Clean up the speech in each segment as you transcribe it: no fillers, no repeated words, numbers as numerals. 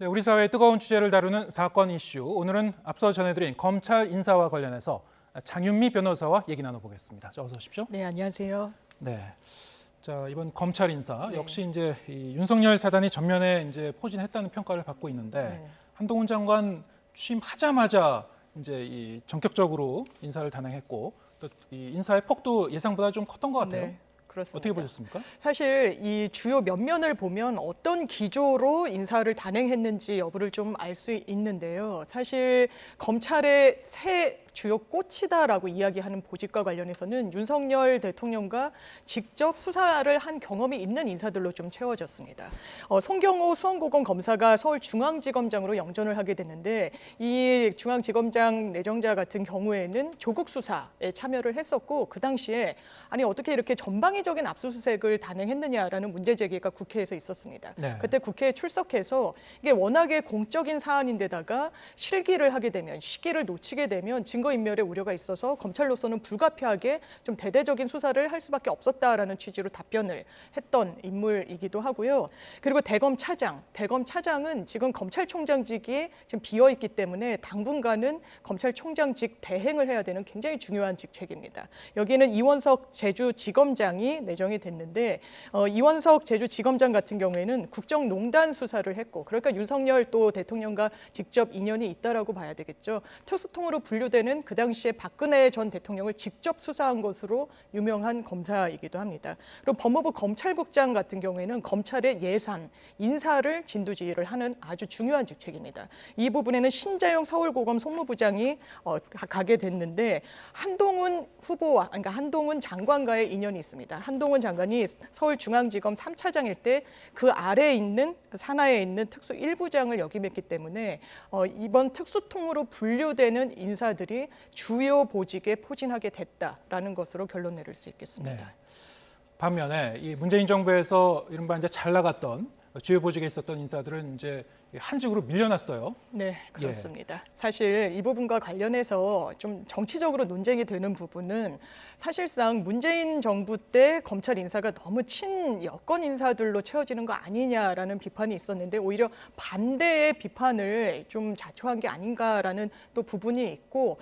네, 우리 사회의 뜨거운 주제를 다루는 사건 이슈. 오늘은 앞서 전해드린 검찰 인사와 관련해서 장윤미 변호사와 얘기 나눠보겠습니다. 어서 오십시오. 네, 안녕하세요. 네, 자 이번 검찰 인사 역시 이제 이 윤석열 사단이 전면에 이제 포진했다는 평가를 받고 있는데 한동훈 장관 취임하자마자 이제 이 전격적으로 인사를 단행했고 또 이 인사의 폭도 예상보다 좀 컸던 것 같아요. 네. 그렇습니다. 어떻게 보셨습니까? 사실 이 주요 면면을 보면 어떤 기조로 인사를 단행했는지 여부를 좀 알 수 있는데요. 사실 검찰의 새 주요 꽃이다라고 이야기하는 보직과 관련해서는 윤석열 대통령과 직접 수사를 한 경험이 있는 인사들로 좀 채워졌습니다. 송경호 수원고검 검사가 서울중앙지검장으로 영전을 하게 됐는데 이 중앙지검장 내정자 같은 경우에는 조국 수사에 참여를 했었고 그 당시에 아니 어떻게 이렇게 전방위적인 압수수색을 단행했느냐라는 문제 제기가 국회에서 있었습니다. 네. 그때 국회에 출석해서 이게 워낙에 공적인 사안인데다가 실기를 하게 되면 시기를 놓치게 되면 증거인멸의 우려가 있어서 검찰로서는 불가피하게 좀 대대적인 수사를 할 수밖에 없었다라는 취지로 답변을 했던 인물이기도 하고요. 그리고 대검차장은 지금 검찰총장직이 지금 비어 있기 때문에 당분간은 검찰총장직 대행을 해야 되는 굉장히 중요한 직책입니다. 여기는 이원석 제주지검장이 내정이 됐는데 이원석 제주지검장 같은 경우에는 국정농단 수사를 했고 그러니까 윤석열 또 대통령과 직접 인연이 있다라고 봐야 되겠죠. 특수통으로 분류되는 그 당시에 박근혜 전 대통령을 직접 수사한 것으로 유명한 검사이기도 합니다. 그리고 법무부 검찰국장 같은 경우에는 검찰의 예산, 인사를 진두지휘를 하는 아주 중요한 직책입니다. 이 부분에는 신자영 서울고검 송무부장이 가게 됐는데 한동훈 후보와, 그러니까 한동훈 장관과의 인연이 있습니다. 한동훈 장관이 서울중앙지검 3차장일 때 그 아래에 있는 산하에 있는 특수 1부장을 역임했기 때문에 이번 특수통으로 분류되는 인사들이 주요 보직에 포진하게 됐다라는 것으로 결론 내릴 수 있겠습니다. 네. 반면에 이 문재인 정부에서 이른바 이제 잘 나갔던 주요 보직에 있었던 인사들은 이제 한직으로 밀려났어요. 네, 그렇습니다. 사실 이 부분과 관련해서 좀 정치적으로 논쟁이 되는 부분은 사실상 문재인 정부 때 검찰 인사가 너무 친여권 인사들로 채워지는 거 아니냐라는 비판이 있었는데 오히려 반대의 비판을 좀 자초한 게 아닌가라는 또 부분이 있고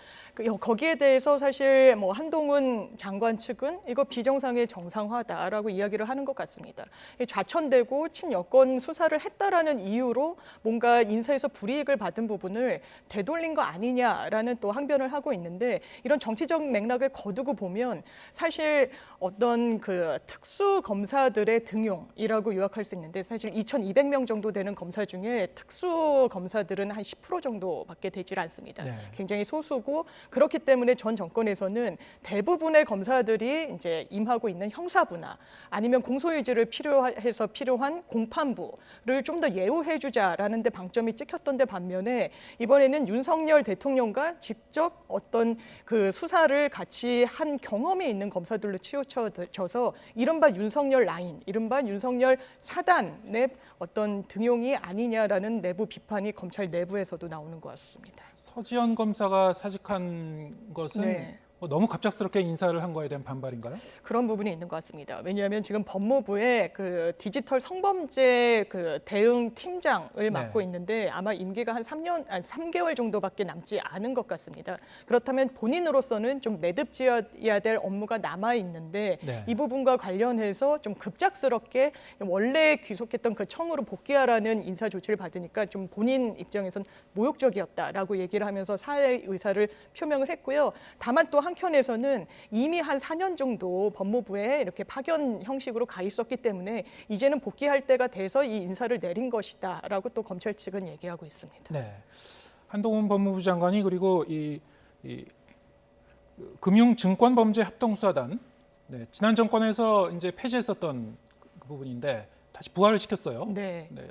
거기에 대해서 사실 뭐 한동훈 장관 측은 이거 비정상의 정상화다라고 이야기를 하는 것 같습니다. 좌천되고 친여권 수사를 했다라는 이유로 뭔가 인사에서 불이익을 받은 부분을 되돌린 거 아니냐라는 또 항변을 하고 있는데 이런 정치적 맥락을 거두고 보면 사실 어떤 그 특수 검사들의 등용이라고 요약할 수 있는데 사실 2,200명 정도 되는 검사 중에 특수 검사들은 한 10% 정도밖에 되질 않습니다. 네. 굉장히 소수고 그렇기 때문에 전 정권에서는 대부분의 검사들이 이제 임하고 있는 형사부나 아니면 공소유지를 필요해서 필요한 공판부를 좀 더 예우해주자라는 데 방점이 찍혔던데 반면에 이번에는 윤석열 대통령과 직접 어떤 그 수사를 같이 한 경험이 있는 검사들로 치우쳐져서 이른바 윤석열 라인, 이른바 윤석열 사단의 어떤 등용이 아니냐라는 내부 비판이 검찰 내부에서도 나오는 것 같습니다. 서지현 검사가 사직한 것은 너무 갑작스럽게 인사를 한 거에 대한 반발인가요? 그런 부분이 있는 것 같습니다. 왜냐하면 지금 법무부의 그 디지털 성범죄 그 대응 팀장을 맡고 있는데 아마 임기가 한 3개월 정도밖에 남지 않은 것 같습니다. 그렇다면 본인으로서는 좀 매듭지어야 될 업무가 남아 있는데 이 부분과 관련해서 좀 급작스럽게 원래 귀속했던 그 청으로 복귀하라는 인사 조치를 받으니까 좀 본인 입장에선 모욕적이었다라고 얘기를 하면서 사의 의사를 표명을 했고요. 다만 또 한편에서는 이미 한 4년 정도 법무부에 이렇게 파견 형식으로 가 있었기 때문에 이제는 복귀할 때가 돼서 이 인사를 내린 것이다라고 또 검찰 측은 얘기하고 있습니다. 네, 한동훈 법무부 장관이 그리고 이 금융증권범죄합동수사단 지난 정권에서 이제 폐지했었던 그 부분인데 다시 부활을 시켰어요.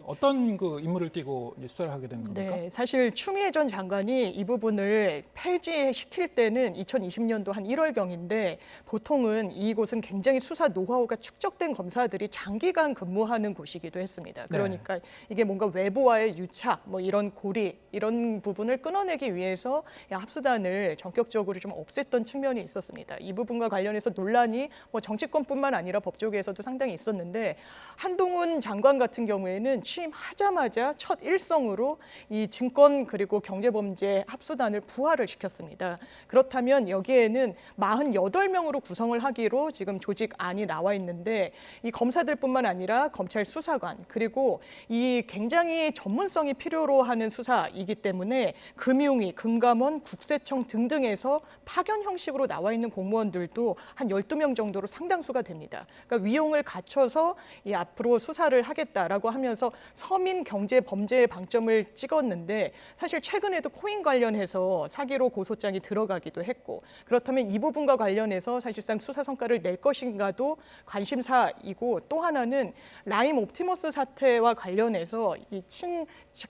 어떤 그 임무를 띠고 이제 수사를 하게 된 겁니까? 사실 추미애 전 장관이 이 부분을 폐지시킬 때는 2020년도 한 1월경인데 보통은 이곳은 굉장히 수사 노하우가 축적된 검사들이 장기간 근무하는 곳이기도 했습니다. 그러니까 이게 뭔가 외부와의 유착, 뭐 이런 고리 이런 부분을 끊어내기 위해서 합수단을 전격적으로 좀 없앴던 측면이 있었습니다. 이 부분과 관련해서 논란이 뭐 정치권뿐만 아니라 법조계에서도 상당히 있었는데 한동훈 장관 같은 경우에는 취임하자마자 첫 일성으로 이 증권 그리고 경제범죄 합수단을 부활을 시켰습니다. 그렇다면 여기에는 48명으로 구성을 하기로 지금 조직안이 나와 있는데 이 검사들뿐만 아니라 검찰 수사관 그리고 이 굉장히 전문성이 필요로 하는 수사이기 때문에 금융위, 금감원, 국세청 등등에서 파견 형식으로 나와 있는 공무원들도 한 12명 정도로 상당수가 됩니다. 그러니까 위용을 갖춰서 이 앞으로 수사를 하겠다라고 하면서 서민 경제 범죄의 방점을 찍었는데 사실 최근에도 코인 관련해서 사기로 고소장이 들어가기도 했고 그렇다면 이 부분과 관련해서 사실상 수사 성과를 낼 것인가도 관심사이고 또 하나는 라임 옵티머스 사태와 관련해서 이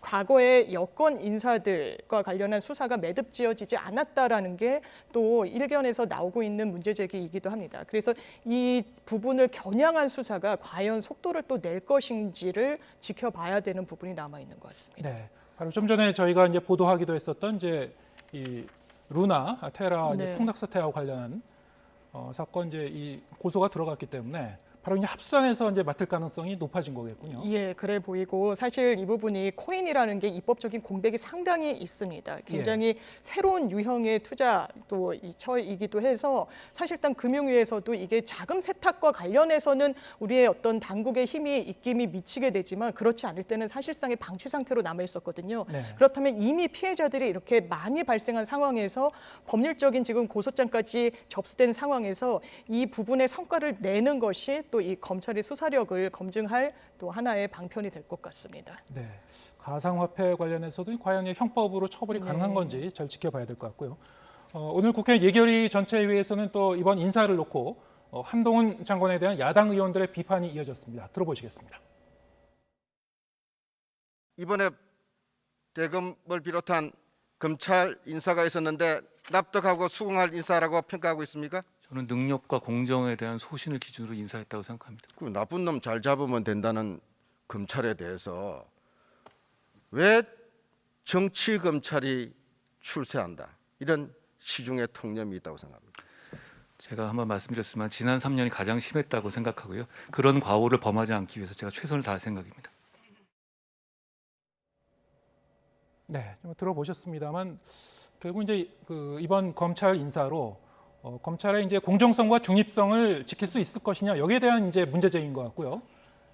과거의 여권 인사들과 관련한 수사가 매듭지어지지 않았다라는 게 또 일견에서 나오고 있는 문제 제기이기도 합니다. 그래서 이 부분을 겨냥한 수사가 과연 속도를 또 낼 것인지를 지켜봐야 되는 부분이 남아 있는 것 같습니다. 네, 바로 좀 전에 저희가 이제 보도하기도 했었던 이제 이 루나 테라 네. 폭락 사태하고 관련한 사건 이제 이 고소가 들어갔기 때문에 바로 이제 합수단에서 이제 맡을 가능성이 높아진 거겠군요. 예, 그래 보이고 사실 이 부분이 코인이라는 게 입법적인 공백이 상당히 있습니다. 굉장히 새로운 유형의 투자 또 처이기도 해서 사실상 금융위에서도 이게 자금 세탁과 관련해서는 우리의 어떤 당국의 힘이 입김이 미치게 되지만 그렇지 않을 때는 사실상의 방치 상태로 남아 있었거든요. 네. 그렇다면 이미 피해자들이 이렇게 많이 발생한 상황에서 법률적인 지금 고소장까지 접수된 상황에서 이 부분의 성과를 내는 것이 또 이 검찰의 수사력을 검증할 또 하나의 방편이 될 것 같습니다. 네, 가상화폐 관련해서도 과연 형법으로 처벌이 가능한 네. 건지 잘 지켜봐야 될 것 같고요. 오늘 국회 예결위 전체회의에서는 또 이번 인사를 놓고 한동훈 장관에 대한 야당 의원들의 비판이 이어졌습니다. 들어보시겠습니다. 이번에 대검을 비롯한 검찰 인사가 있었는데 납득하고 수긍할 인사라고 평가하고 있습니까? 저는 능력과 공정에 대한 소신을 기준으로 인사했다고 생각합니다. 그 나쁜 놈 잘 잡으면 된다는 검찰에 대해서 왜 정치 검찰이 출세한다 이런 시중에 통념이 있다고 생각합니다. 제가 한번 말씀드렸지만 지난 3년이 가장 심했다고 생각하고요. 그런 과오를 범하지 않기 위해서 제가 최선을 다할 생각입니다. 네, 좀 들어보셨습니다만 결국 이제 이번 검찰 인사로 검찰의 이제 공정성과 중립성을 지킬 수 있을 것이냐 여기에 대한 이제 문제제기인 것 같고요.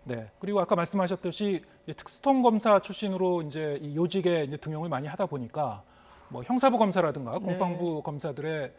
네, 그리고 아까 말씀하셨듯이 이제 특수통 검사 출신으로 이제 이 요직에 이제 등용을 많이 하다 보니까 뭐 형사부 검사라든가 공판부 검사들의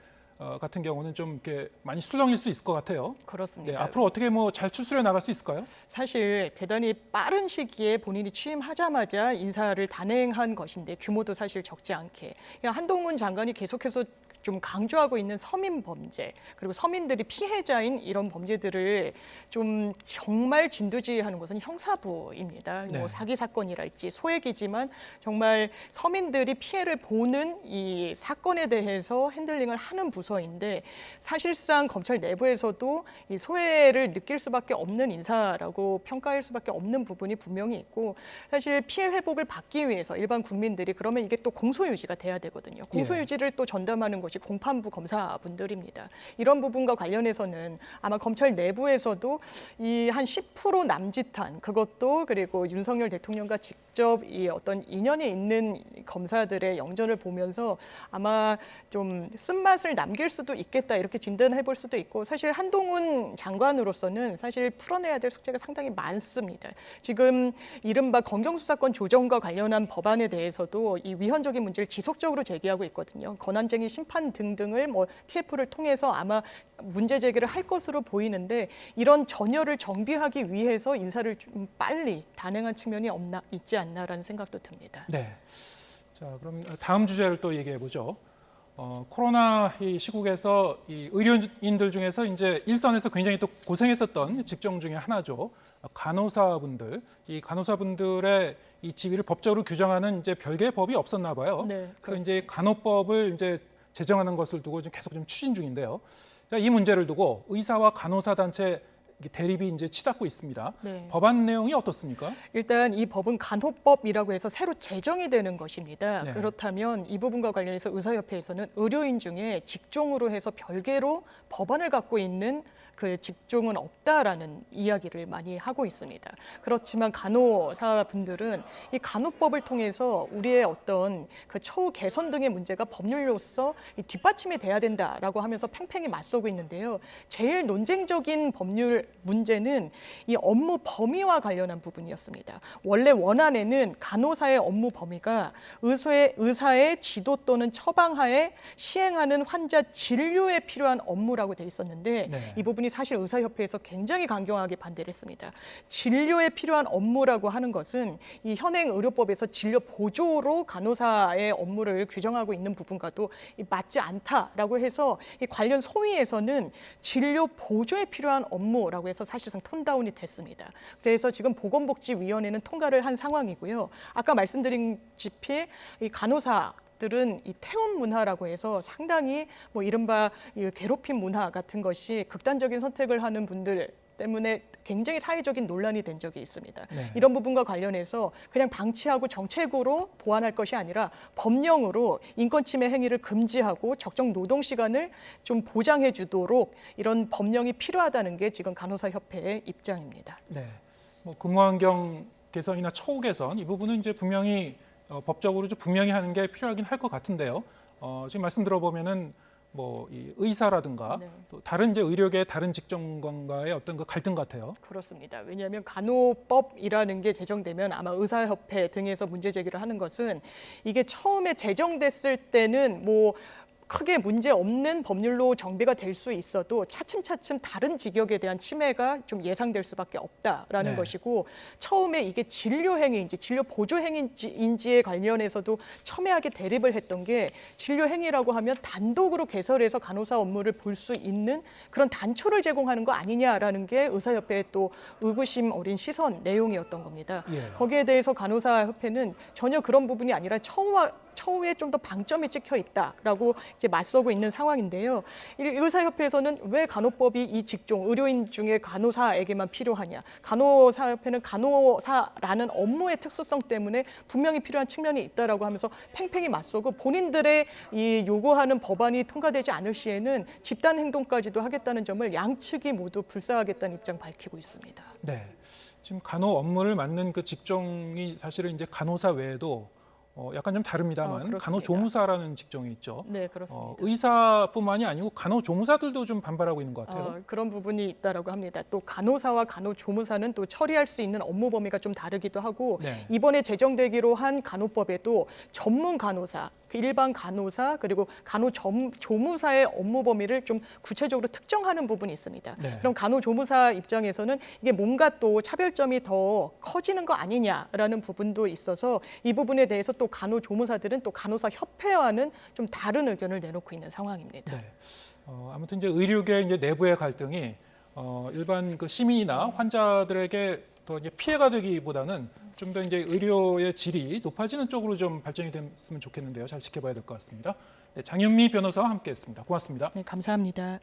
같은 경우는 좀 이렇게 많이 술렁일 수 있을 것 같아요. 그렇습니다. 네, 앞으로 어떻게 뭐 잘 추스려 나갈 수 있을까요? 사실 대단히 빠른 시기에 본인이 취임하자마자 인사를 단행한 것인데 규모도 사실 적지 않게 한동훈 장관이 계속해서 좀 강조하고 있는 서민 범죄 그리고 서민들이 피해자인 이런 범죄들을 좀 정말 진두지휘하는 것은 형사부입니다. 네. 뭐 사기 사건이랄지 소액이지만 정말 서민들이 피해를 보는 이 사건에 대해서 핸들링을 하는 부서인데 사실상 검찰 내부에서도 이 소외를 느낄 수밖에 없는 인사라고 평가할 수밖에 없는 부분이 분명히 있고 사실 피해 회복을 받기 위해서 일반 국민들이 그러면 이게 또 공소유지가 돼야 되거든요. 공소유지를 또 전담하는 것이 공판부 검사분들입니다. 이런 부분과 관련해서는 아마 검찰 내부에서도 이 한 10% 남짓한 그것도 그리고 윤석열 대통령과 직접 이 어떤 인연이 있는 검사들의 영전을 보면서 아마 좀 쓴맛을 남길 수도 있겠다 이렇게 진단해 볼 수도 있고 사실 한동훈 장관으로서는 사실 풀어내야 될 숙제가 상당히 많습니다. 지금 이른바 검경수사권 조정과 관련한 법안에 대해서도 이 위헌적인 문제를 지속적으로 제기하고 있거든요. 권한쟁의 심판 등등을 뭐 TF를 통해서 아마 문제 제기를 할 것으로 보이는데 이런 전열을 정비하기 위해서 인사를 좀 빨리 단행한 측면이 있지 않나라는 생각도 듭니다. 네. 자, 그럼 다음 주제를 또 얘기해 보죠. 코로나 이 시국에서 이 의료인들 중에서 이제 일선에서 굉장히 또 고생했었던 직종 중에 하나죠. 간호사분들, 이 간호사분들의 이 지위를 법적으로 규정하는 이제 별개의 법이 없었나 봐요. 네, 그래서 이제 간호법을 이제 제정하는 것을 두고 좀 계속 좀 추진 중인데요. 자, 이 문제를 두고 의사와 간호사 단체 이게 대립이 이제 치닫고 있습니다. 네. 법안 내용이 어떻습니까? 일단 이 법은 간호법이라고 해서 새로 제정이 되는 것입니다. 네. 그렇다면 이 부분과 관련해서 의사협회에서는 의료인 중에 직종으로 해서 별개로 법안을 갖고 있는 그 직종은 없다라는 이야기를 많이 하고 있습니다. 그렇지만 간호사분들은 이 간호법을 통해서 우리의 어떤 그 처우 개선 등의 문제가 법률로서 이 뒷받침이 돼야 된다라고 하면서 팽팽히 맞서고 있는데요. 제일 논쟁적인 법률 문제는 이 업무 범위와 관련한 부분이었습니다. 원래 원안에는 간호사의 업무 범위가 의사의 지도 또는 처방하에 시행하는 환자 진료에 필요한 업무라고 돼 있었는데 네. 이 부분이 사실 의사협회에서 굉장히 강경하게 반대를 했습니다. 진료에 필요한 업무라고 하는 것은 이 현행 의료법에서 진료 보조로 간호사의 업무를 규정하고 있는 부분과도 맞지 않다라고 해서 이 관련 소위에서는 진료 보조에 필요한 업무라고 해서 사실상 톤다운이 됐습니다. 그래서 지금 보건복지위원회는 통과를 한 상황이고요. 아까 말씀드린다시피 이 간호사들은 이 태움 문화라고 해서 상당히 뭐 이른바 이 괴롭힘 문화 같은 것이 극단적인 선택을 하는 분들 때문에 굉장히 사회적인 논란이 된 적이 있습니다. 네. 이런 부분과 관련해서 그냥 방치하고 정책으로 보완할 것이 아니라 법령으로 인권 침해 행위를 금지하고 적정 노동 시간을 좀 보장해 주도록 이런 법령이 필요하다는 게 지금 간호사협회의 입장입니다. 네. 뭐 근무 환경 개선이나 처우 개선 이 부분은 이제 분명히 법적으로 좀 분명히 하는 게 필요하긴 할 것 같은데요. 지금 말씀 들어보면은 뭐 이 의사라든가 네. 또 다른 이제 의료계의 다른 직종과의 어떤 그 갈등 같아요. 그렇습니다. 왜냐하면 간호법이라는 게 제정되면 아마 의사협회 등에서 문제 제기를 하는 것은 이게 처음에 제정됐을 때는 뭐 크게 문제 없는 법률로 정비가 될 수 있어도 차츰차츰 다른 직역에 대한 침해가 좀 예상될 수밖에 없다라는 네. 것이고 처음에 이게 진료 행위인지 진료 보조 행위인지에 관련해서도 첨예하게 대립을 했던 게 진료 행위라고 하면 단독으로 개설해서 간호사 업무를 볼 수 있는 그런 단초를 제공하는 거 아니냐라는 게 의사협회의 또 의구심 어린 시선 내용이었던 겁니다. 예. 거기에 대해서 간호사협회는 전혀 그런 부분이 아니라 처우에 좀 더 방점이 찍혀 있다라고 이제 맞서고 있는 상황인데요. 이 의사협회에서는 왜 간호법이 이 직종 의료인 중에 간호사에게만 필요하냐? 간호사협회는 간호사라는 업무의 특수성 때문에 분명히 필요한 측면이 있다라고 하면서 팽팽히 맞서고 본인들의 이 요구하는 법안이 통과되지 않을 시에는 집단 행동까지도 하겠다는 점을 양측이 모두 불사하겠다는 입장 밝히고 있습니다. 네. 지금 간호 업무를 맡는 그 직종이 사실은 이제 간호사 외에도 약간 좀 다릅니다만 그렇습니다. 간호조무사라는 직종이 있죠. 네, 그렇습니다. 의사뿐만이 아니고 간호조무사들도 좀 반발하고 있는 것 같아요. 그런 부분이 있다라고 합니다. 또 간호사와 간호조무사는 또 처리할 수 있는 업무 범위가 좀 다르기도 하고 네. 이번에 제정되기로 한 간호법에도 전문 간호사, 일반 간호사 그리고 간호조무사의 업무 범위를 좀 구체적으로 특정하는 부분이 있습니다. 네. 그럼 간호조무사 입장에서는 이게 뭔가 또 차별점이 더 커지는 거 아니냐라는 부분도 있어서 이 부분에 대해서 또 간호조무사들은 또 간호사 협회와는 좀 다른 의견을 내놓고 있는 상황입니다. 네. 아무튼 이제 의료계 이제 내부의 갈등이 일반 그 시민이나 환자들에게 더 이제 피해가 되기보다는 좀 더 이제 의료의 질이 높아지는 쪽으로 좀 발전이 됐으면 좋겠는데요. 잘 지켜봐야 될 것 같습니다. 네, 장윤미 변호사와 함께했습니다. 고맙습니다. 네, 감사합니다.